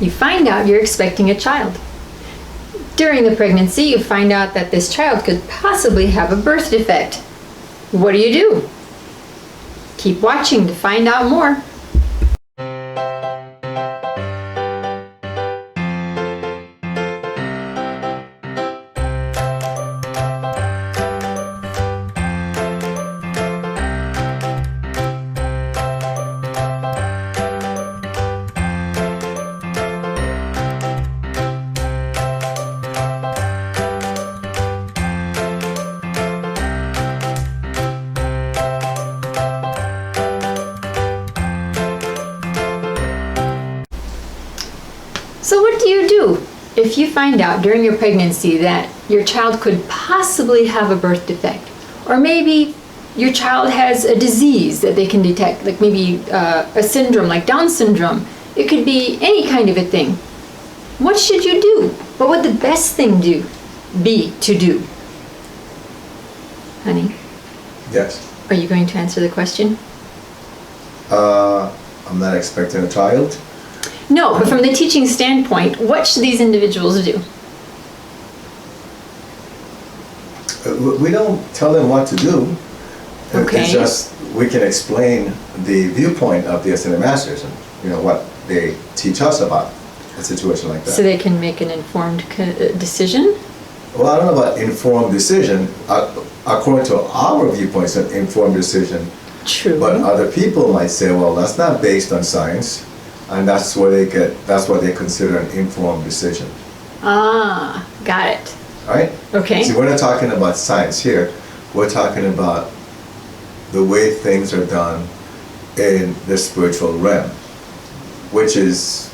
You find out you're expecting a child. During the pregnancy, you find out that this child could possibly have a birth defect. What do? Keep watching to find out more. So what do you do if you find out during your pregnancy that your child could possibly have a birth defect? Or maybe your child has a disease that they can detect, like maybe a syndrome like Down syndrome. It could be any kind of a thing. What should you do? What would the best thing be to do? Honey? Yes. Are you going to answer the question? I'm not expecting a child. No, but from the teaching standpoint, what should these individuals do? We don't tell them what to do. Okay. It's just we can explain the viewpoint of the Ascended Masters and what they teach us about a situation like that. So they can make an informed decision? Well, I don't know about informed decision. According to our viewpoints, an informed decision. True. But other people might say, well, that's not based on science, and that's what they consider an informed decision. Ah, got it. All right? Okay. See, we're not talking about science here. We're talking about the way things are done in the spiritual realm, which is,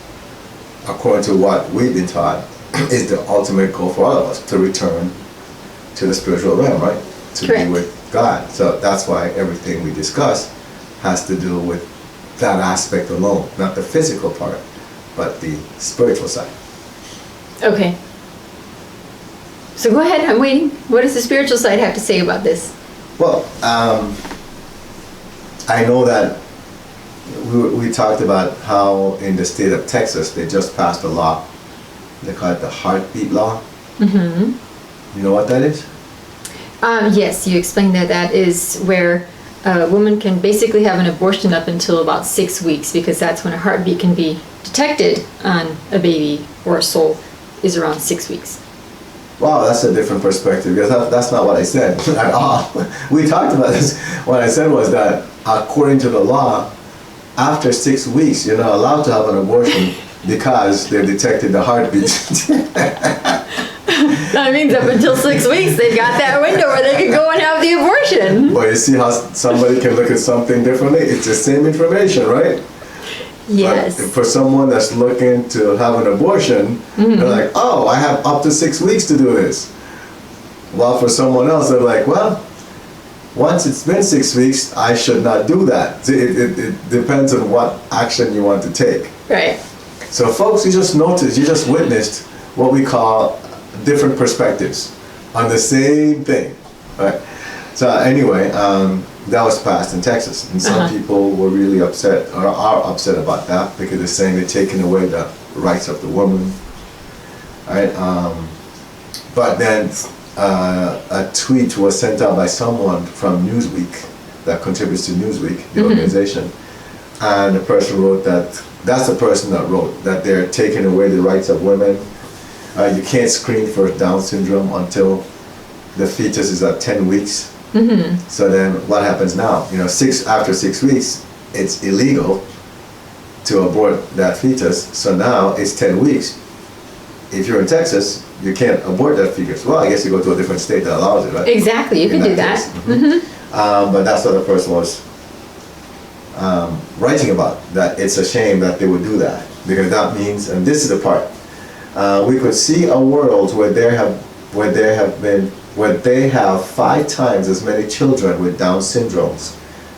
according to what we've been taught, is the ultimate goal for all of us, to return to the spiritual realm, right? To Correct. be with God. So that's why everything we discuss has to do with that aspect alone, not the physical part, but the spiritual side. Okay. So go ahead, I'm waiting. What does the spiritual side have to say about this? Well, I know that we talked about how in the state of Texas they just passed a law. They call it the heartbeat law. Mm-hmm. You know what that is? Yes, you explained that is where a woman can basically have an abortion up until about 6 weeks, because that's when a heartbeat can be detected on a baby or a soul, is around 6 weeks. Wow, that's a different perspective, because that's not what I said at all. We talked about this. What I said was that according to the law, after 6 weeks, you're not allowed to have an abortion because they've detected the heartbeat. That means up until 6 weeks, they've got that window where they can go and have the abortion. Well, you see how somebody can look at something differently? It's the same information, right? Yes. But for someone that's looking to have an abortion, they're like, oh, I have up to 6 weeks to do this. While for someone else, they're like, well, once it's been 6 weeks, I should not do that. It depends on what action you want to take. Right. So folks, you just witnessed what we call different perspectives on the same thing, right? So anyway, that was passed in Texas, and some people were really upset, or are upset about that, because they're saying they're taking away the rights of the woman, right? But then a tweet was sent out by someone from Newsweek that contributes to Newsweek, the organization, and the person wrote that's the person that wrote that they're taking away the rights of women. You can't screen for Down syndrome until the fetus is at 10 weeks. So then what happens now? After 6 weeks, it's illegal to abort that fetus. So now it's 10 weeks. If you're in Texas, you can't abort that fetus. Well, I guess you go to a different state that allows it, right? Exactly, you can do that. But that's what the person was writing about, that it's a shame that they would do that, because that means, and this is the part, we could see a world where they have 5 times as many children with Down syndromes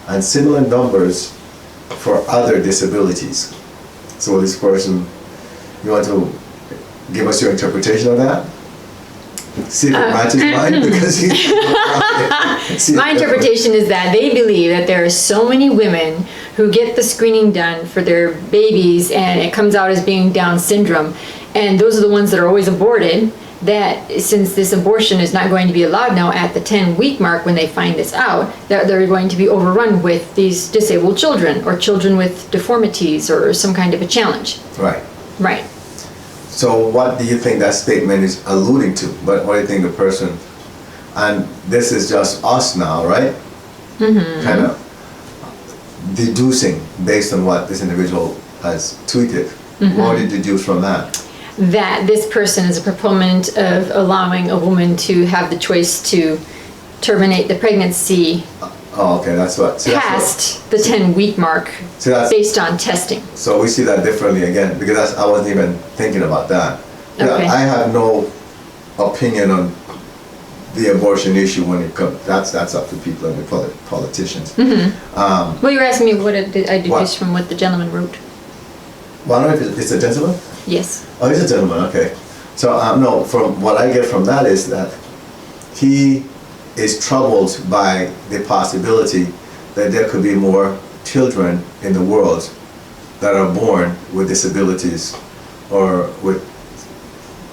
and similar numbers for other disabilities. So this person, you want to give us your interpretation of that? See if it matches mine, because my interpretation is that they believe that there are so many women who get the screening done for their babies and it comes out as being Down syndrome, and those are the ones that are always aborted, that since this abortion is not going to be allowed now at the 10-week mark when they find this out, that they're going to be overrun with these disabled children or children with deformities or some kind of a challenge. Right. Right. So what do you think that statement is alluding to? But what do you think the person, and this is just us now, right? Mm-hmm. Kind of deducing based on what this individual has tweeted. Mm-hmm. What did you deduce from that? That this person is a proponent of allowing a woman to have the choice to terminate the pregnancy Oh, okay, that's what. past the 10-week mark based on testing. So we see that differently again, because I wasn't even thinking about that. Okay. Yeah, I have no opinion on the abortion issue when it comes. That's up to people and the politicians. Mm-hmm. Well, you were asking me what I deduced from what the gentleman wrote. Well, I don't know if it's a gentleman. Yes. Oh, he's a gentleman. Okay. So no, from what I get from that is that he is troubled by the possibility that there could be more children in the world that are born with disabilities or with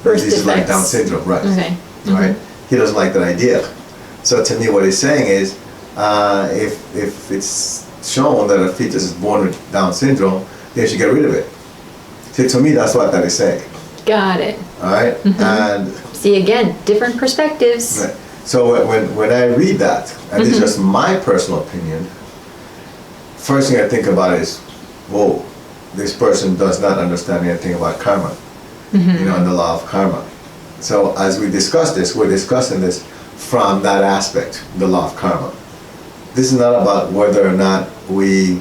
diseases like Down syndrome, right? Okay. Mm-hmm. Right. He doesn't like that idea. So to me, what he's saying is, if it's shown that a fetus is born with Down syndrome, they should get rid of it. See, to me, that's what that is saying. Got it. All right. Mm-hmm. And see, again, different perspectives. right. So when I read that, and this is just my personal opinion, first thing I think about is, whoa, this person does not understand anything about karma, and the law of karma. So as we discuss this, we're discussing this from that aspect, the law of karma. This is not about whether or not we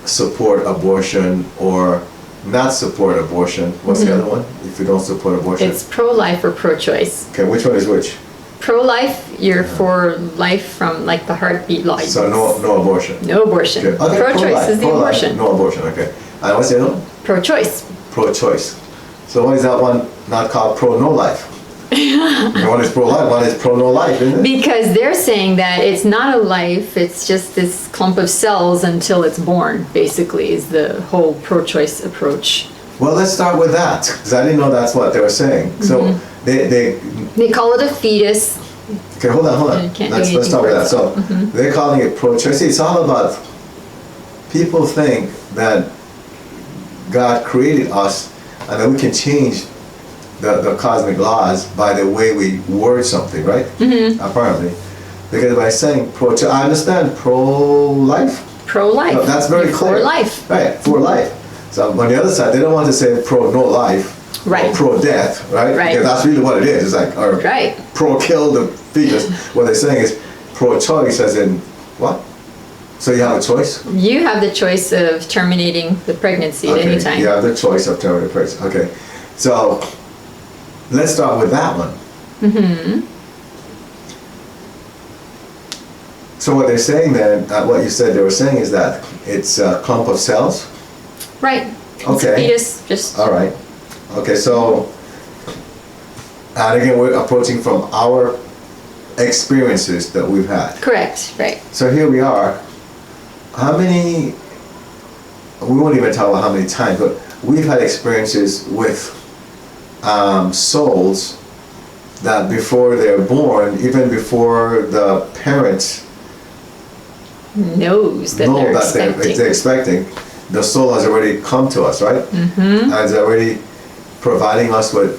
support abortion or not support abortion. What's the other one? If you don't support abortion? It's pro-life or pro-choice. Okay, which one is which? Pro-life, you're for life from like the heartbeat life. So no abortion. No abortion. Okay. Okay, Pro-choice is the pro-life, abortion. No abortion, okay. And what's the other one? Pro-choice. Pro-choice. So why is that one not called pro-no-life? One is pro-life, one is pro-no-life, isn't it? Because they're saying that it's not a life, it's just this clump of cells until it's born, basically, is the whole pro-choice approach. Well, let's start with that, because I didn't know that's what they were saying. So They call it a fetus. okay, hold on. Let's start with that. So they're calling it pro-choice. See, it's all about, people think that God created us and that we can change the cosmic laws by the way we word something, right? Apparently. Because by saying pro-choice, I understand pro-life. Pro-life. No, that's very clear. For life. Right, for life. So on the other side, they don't want to say pro-no-life. Right. Or pro-death, right? Right. Because that's really what it is. It's like, or Right. pro-kill the fetus. What they're saying is pro-choice as in, what? So you have a choice? You have the choice of terminating the pregnancy at any time. You have the choice of terminating the pregnancy. Okay. So let's start with that one. So what they're saying then, what you said they were saying is that it's a clump of cells? Right. It's Okay. a fetus, just All right. Okay, so, and again, we're approaching from our experiences that we've had. correct. Right. So here we are. How many, we won't even tell how many times, but we've had experiences with souls that before they're born, even before the parents Knows that know they're that expecting. they're expecting, the soul has already come to us, right? And is already providing us with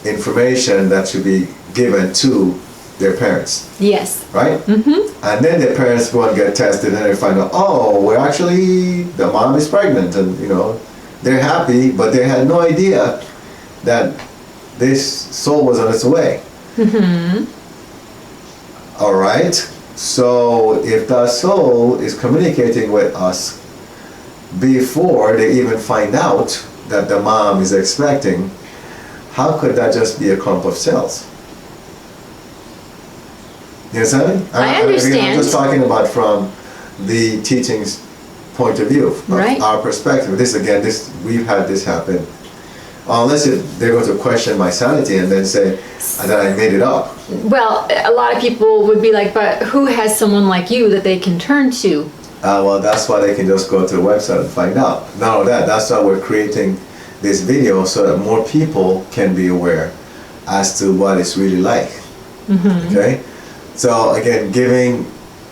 information that should be given to their parents, Yes. right? And then their parents go and get tested and they find out, oh, we're actually, the mom is pregnant, and they're happy, but they had no idea that this soul was on its way. All right, so if that soul is communicating with us before they even find out that the mom is expecting, how could that just be a clump of cells? You understand me? I I'm understand. just talking about from the teaching's point of view, of Right. our perspective. We've had this happen. Unless they're going to question my sanity and then say that I made it up. Well, a lot of people would be like, but who has someone like you that they can turn to Well, that's why they can just go to the website and find out. Not only that, that's why we're creating this video so that more people can be aware as to what it's really like. Okay? So again, giving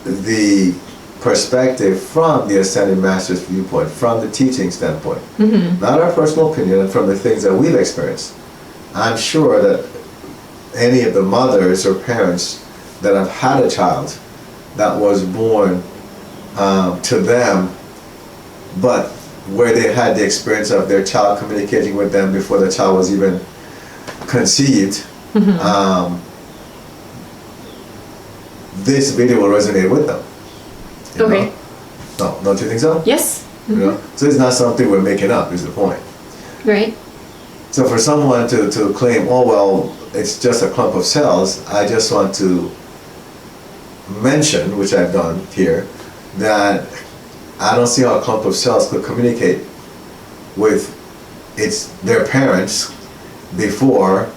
the perspective from the Ascended Master's viewpoint, from the teaching standpoint, not our personal opinion, and from the things that we've experienced. I'm sure that any of the mothers or parents that have had a child that was born to them, but where they had the experience of their child communicating with them before the child was even conceived, this video will resonate with them. You Okay. know? No, don't you think so? Yes. You know? So it's not something we're making up, is the point. Right. So for someone to claim, oh well, it's just a clump of cells, I just want to mention, which I've done here, that I don't see how a clump of cells could communicate with their parents before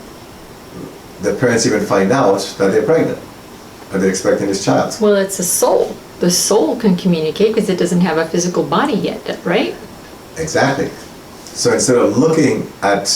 the parents even find out that they're pregnant or they're expecting this child. Well, it's a soul. The soul can communicate because it doesn't have a physical body yet, right? Exactly. So instead of looking at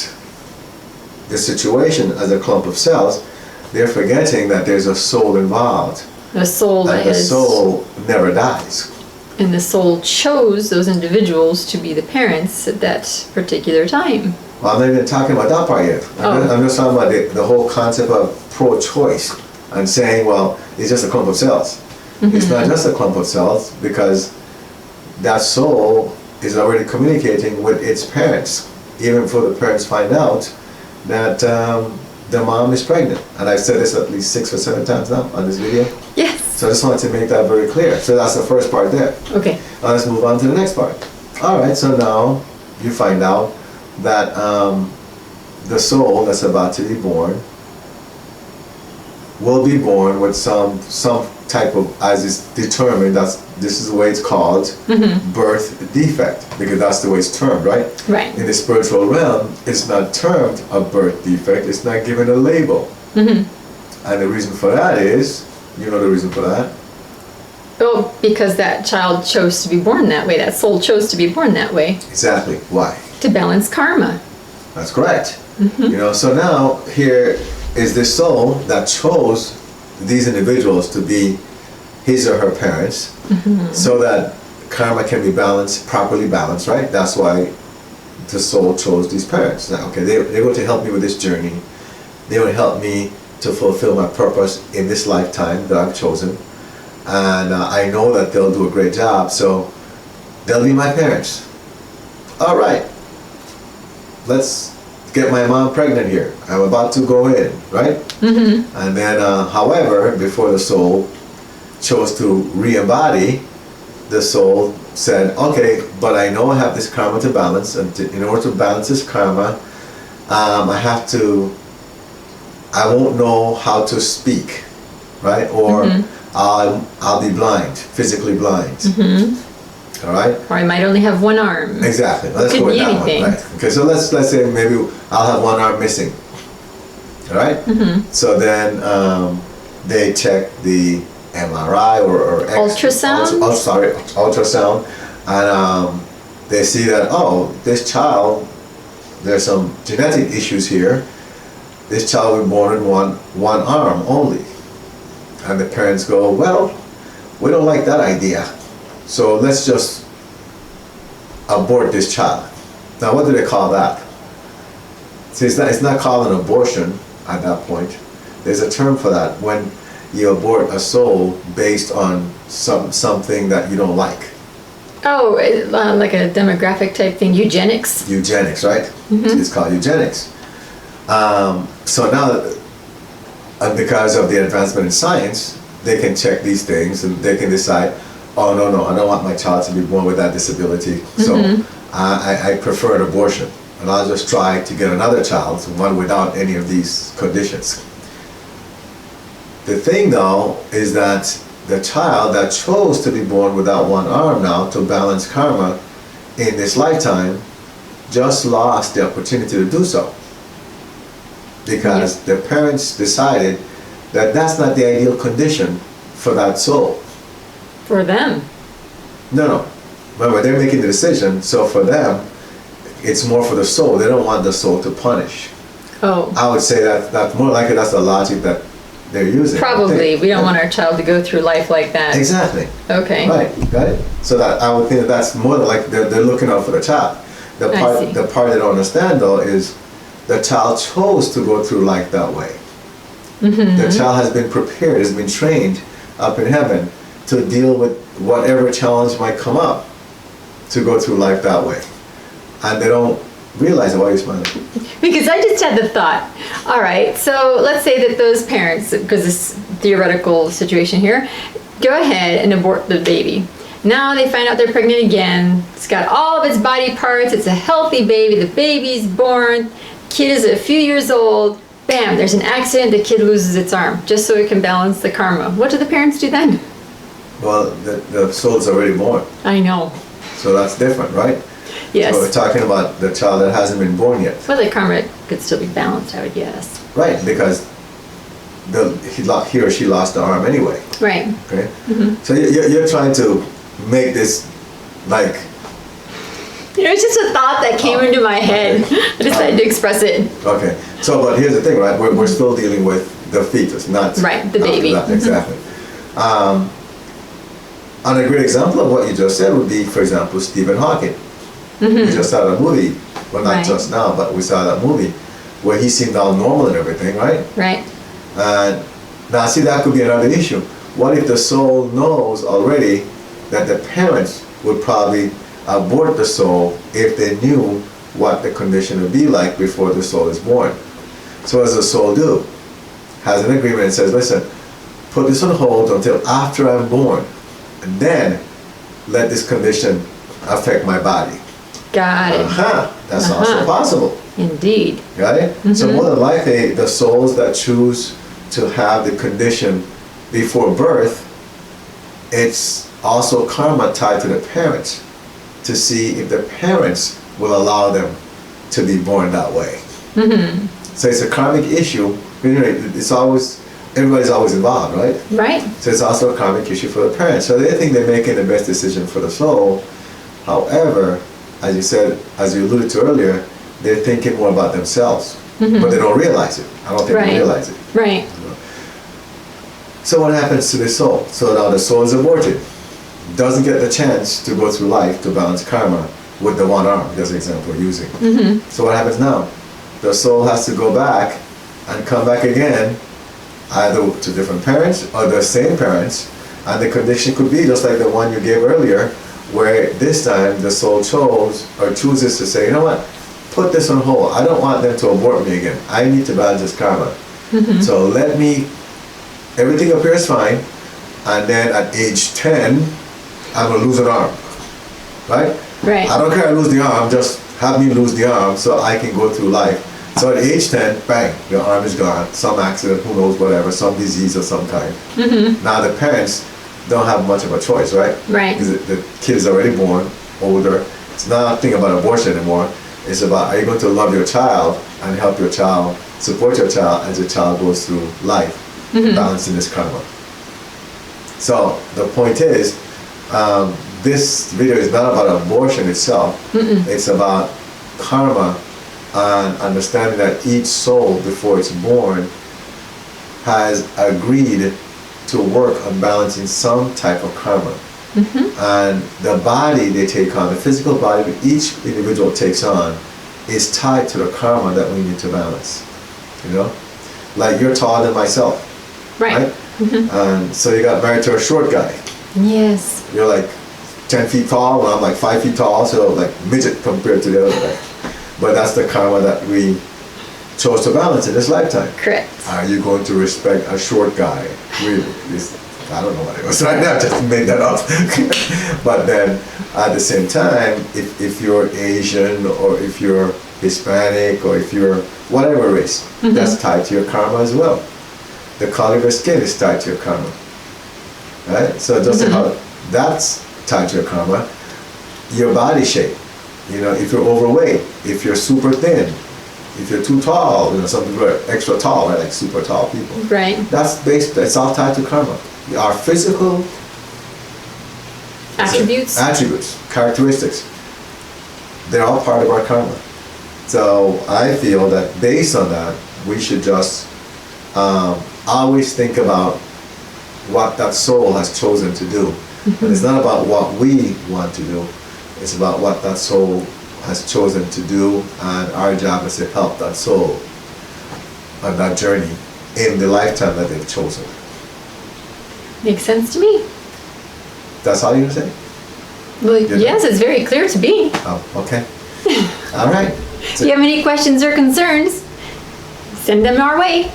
the situation as a clump of cells, they're forgetting that there's a soul involved. The soul that And the is, soul never dies. and the soul chose those individuals to be the parents at that particular time. Well, I'm not even talking about that part yet. I'm just talking about the whole concept of pro-choice and saying, well, it's just a clump of cells. It's not just a clump of cells because that soul is already communicating with its parents, even before the parents find out that the mom is pregnant. And I've said this at least 6 or 7 times now on this video. Yes. So I just wanted to make that very clear. So that's the first part there. Okay. Now let's move on to the next part. All right, so now you find out that the soul that's about to be born will be born with some type of, as is determined, this is the way it's called, birth defect, because that's the way it's termed, right? Right. In the spiritual realm, it's not termed a birth defect, it's not given a label. And the reason for that is, you know the reason for that? Oh, because that child chose to be born that way. That soul chose to be born that way. Exactly. Why? To balance karma. That's correct. You know, so now here is this soul that chose these individuals to be his or her parents, so that karma can be balanced, properly balanced, right? That's why the soul chose these parents. Now, okay, they're going to help me with this journey. They will help me to fulfill my purpose in this lifetime that I've chosen. And I know that they'll do a great job, so they'll be my parents. All right, let's get my mom pregnant here. I'm about to go in, right? And then, however, before the soul chose to re-embody, the soul said, okay, but I know I have this karma to balance, and in order to balance this karma, I won't know how to speak, right? Or I'll be blind, physically blind. All right? Or I might only have one arm. Exactly. Let's Could go with be that anything. one. Right. Okay, so let's say maybe I'll have one arm missing. All right? So then they check the MRI or Ultrasound? Ultrasound, and they see that, oh, this child, there's some genetic issues here. This child was born in one arm only. And the parents go, well, we don't like that idea, so let's just abort this child. Now, what do they call that? See, it's not called an abortion at that point. There's a term for that, when you abort a soul based on something that you don't like. Oh, like a demographic type thing, eugenics. Eugenics, right? It's called eugenics. So now, because of the advancement in science, they can check these things and they can decide, oh, no, I don't want my child to be born with that disability, so I prefer an abortion, and I'll just try to get another child, one without any of these conditions. The thing, though, is that the child that chose to be born without one arm now to balance karma in this lifetime just lost the opportunity to do so, because the parents decided that that's not the ideal condition for that soul. For them. No. Remember, they're making the decision, so for them, it's more for the soul. They don't want the soul to punish. Oh. I would say that more likely that's the logic that they're using. Probably. We don't want our child to go through life like that. Exactly. Okay. Right. Got it? So that I would think that's more like they're looking out for the child. The part they don't understand though is the child chose to go through life that way. The child has been prepared, has been trained up in heaven to deal with whatever challenge might come up to go through life that way. And they don't realize it. Why are you smiling? Because I just had the thought, all right, so let's say that those parents, because this theoretical situation here, go ahead and abort the baby. Now they find out they're pregnant again. It's got all of its body parts. It's a healthy baby. The baby's born. Kid is a few years old. Bam, there's an accident. The kid loses its arm just so it can balance the karma. What do the parents do then? Well, the soul's already born. I know. So that's different, right? Yes. So we're talking about the child that hasn't been born yet. Well, the karma could still be balanced, I would guess. Right, because he or she lost the arm anyway. Right. Okay? So you're trying to make this like... It's just a thought that came into my head. Okay. I decided to express it. Okay. So, but here's the thing, right? We're still dealing with the fetus, not... Right, the baby. Exactly. And a great example of what you just said would be, for example, Stephen Hawking. We just saw that movie, well, not just now, but we saw that movie where he seemed all normal and everything, right? Right. And now, see, that could be another issue. What if the soul knows already that the parents would probably abort the soul if they knew what the condition would be like before the soul is born? So what does the soul do? Has an agreement and says, listen, put this on hold until after I'm born, and then let this condition affect my body. Got it. That's also possible. Indeed. Got it? So more than likely, the souls that choose to have the condition before birth, it's also karma tied to the parents to see if the parents will allow them to be born that way. So it's a karmic issue. It's always, everybody's always involved, right? Right. So it's also a karmic issue for the parents. So they think they're making the best decision for the soul. However, as you said, as you alluded to earlier, they're thinking more about themselves, but they don't realize it. I don't think they realize it. Right. So what happens to the soul? So now the soul is aborted, doesn't get the chance to go through life to balance karma with the one arm. That's the example we're using. So what happens now? The soul has to go back and come back again, either to different parents or the same parents, and the condition could be just like the one you gave earlier, where this time the soul chooses to say, you know what, put this on hold. I don't want them to abort me again. I need to balance this karma. So let me, everything appears fine, and then at age 10, I'm going to lose an arm. Right? Right. I don't care I lose the arm, just have me lose the arm so I can go through life. So at age 10, bang, your arm is gone. Some accident, who knows, whatever, some disease of some kind. Now the parents don't have much of a choice, right? Right. Because the kid is already born, older. It's not a thing about abortion anymore. It's about, are you going to love your child and help your child, support your child as your child goes through life, balancing this karma. So the point is, this video is not about abortion itself. It's about karma and understanding that each soul before it's born has agreed to work on balancing some type of karma. And the body they take on, the physical body that each individual takes on, is tied to the karma that we need to balance. You know? Like you're taller than myself. Right? And so you got married to a short guy. Yes. You're like 10 feet tall, and I'm like 5 feet tall, so like midget compared to the other guy. But that's the karma that we chose to balance in this lifetime. Correct. Are you going to respect a short guy? Really? I don't know what it was right now, just made that up. But then at the same time, if you're Asian or if you're Hispanic or if you're whatever race, that's tied to your karma as well. The color of your skin is tied to your karma. Right? So just like how that's tied to your karma, your body shape. You know, if you're overweight, if you're super thin, if you're too tall, you know, some people are extra tall, right? Like super tall people. Right. That's all tied to karma. Our physical Attributes? Attributes, characteristics. They're all part of our karma. So I feel that based on that, we should just always think about what that soul has chosen to do. And it's not about what we want to do. It's about what that soul has chosen to do, and our job is to help that soul on that journey in the lifetime that they've chosen. Makes sense to me. That's all you're gonna say? Well, yes, it's very clear to me. Oh, okay. All right. If you have any questions or concerns, send them our way.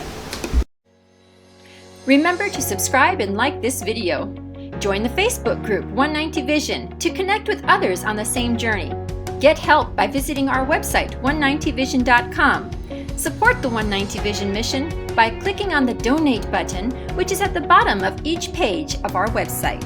Remember to subscribe and like this video. Join the Facebook group 190 Vision to connect with others on the same journey. Get help by visiting our website 190vision.com. Support the 190 Vision mission by clicking on the donate button, which is at the bottom of each page of our website.